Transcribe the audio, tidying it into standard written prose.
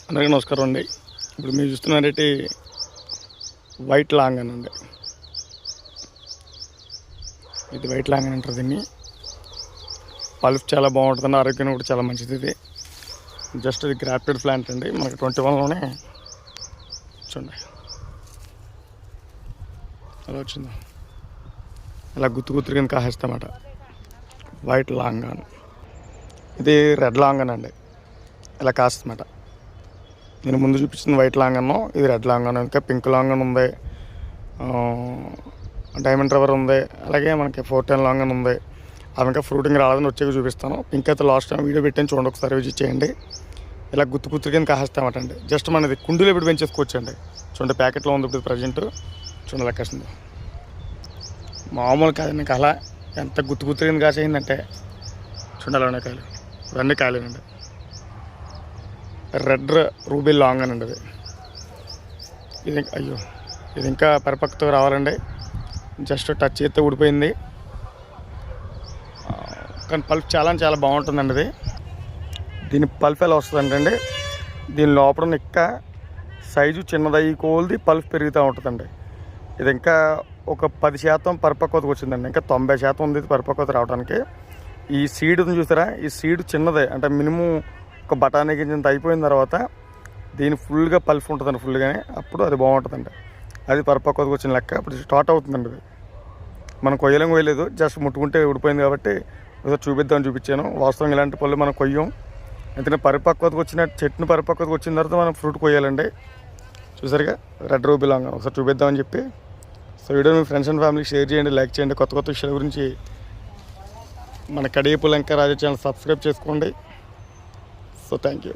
అందరికీ నమస్కారం అండి. ఇప్పుడు మీరు చూస్తున్నారేంటి వైట్ లాంగన్ అండి. ఇది వైట్ లాంగన్ అంటారు దీన్ని. పల్ప్ చాలా బాగుంటుంది, ఆరోగ్యం కూడా చాలా మంచిది. ఇది జస్ట్ ఇది గ్రాఫ్టెడ్ ప్లాంట్ అండి. మనకి 21లోనే చూడండి అలా వచ్చిందా, ఇలా గుత్తు కింద కాసేస్తామాట. వైట్ లాంగన్. ఇది రెడ్ లాంగన్ అండి, ఇలా కాస్తుందన్నమాట. నేను ముందు చూపించింది వైట్ లాంగన్, ఇది రెడ్ లాంగన్. ఇంకా పింక్ లాంగన్ ఉంది, డైమండ్ రవర్ ఉంది, అలాగే మనకి 410 లాంగన్ ఉంది. అవి ఇంకా ఫ్రూటింగ్ రాలేదని వచ్చాక చూపిస్తాను. పింక్ అయితే లాస్ట్ టైం వీడియో పెట్టాను, చూడండి ఒకసారి విజిట్ చేయండి. ఇలా గుత్తు కింద కాసేస్తామట అండి. జస్ట్ మనది కుండీలో ఇప్పుడు పెంచేసుకోవచ్చండి. చూడండి ప్యాకెట్లో ఉంది ఇప్పుడు ప్రజెంట్. చూడండి లెక్కేస్తుంది, మామూలు కాదండి. అలా ఎంత గుత్తు కింద కాసేయిందంటే చూడండి అలా ఉన్నాయి కాయలు. ఇవన్నీ కాయలేనండి. రెడ్ రూబీ లాంగన్ అండి అది. ఇది ఇంకా పరిపక్వతకు రావాలండి. జస్ట్ టచ్ చేస్తే ఊడిపోయింది, కానీ పల్ప్ చాలా బాగుంటుందండి ఇది. దీని పల్ప్ ఎలా వస్తుందంటే, దీని లోపల ఇంకా సైజు చిన్నదయ్యి కోల్ది పల్ప్ పెరుగుతూ ఉంటుందండి. ఇది ఇంకా ఒక 10% పరిపక్వతకు వచ్చిందండి. ఇంకా 90% ఉంది ఇది పరిపక్వత రావడానికి. ఈ సీడ్ని చూసారా, ఈ సీడ్ చిన్నదే, అంటే మినిమం ఒక బఠానీ గింజంత అయిపోయిన తర్వాత దీని ఫుల్గా పల్ప్ ఉంటుందండి, ఫుల్గానే. అప్పుడు అది బాగుంటుందండి. అది పరిపక్వతకు వచ్చిన లెక్క. ఇప్పుడు స్టార్ట్ అవుతుందండి ఇది. మనం కొయ్యలేదు, జస్ట్ ముట్టుకుంటే ఊడిపోయింది కాబట్టి ఒకసారి చూపిద్దామని చూపించాను. వాస్తవం ఇలాంటి పళ్ళు మనం కొయ్యం, ఎందుకంటే పరిపక్వతకు వచ్చిన చెట్టుని పరిపక్వతకు వచ్చిన తర్వాత మనం ఫ్రూట్ కొయ్యాలండి. చూసారుగా రెడ్ రూబీ లాంగన్. ఒకసారి చూపిద్దామని చెప్పి. So video me friends and ఫ్యామిలీకి షేర్ చేయండి, లైక్ చేయండి. కొత్త విషయాల గురించి మన కడియపు లంక రాజా ఛానల్ సబ్స్క్రైబ్ చేసుకోండి. So thank you.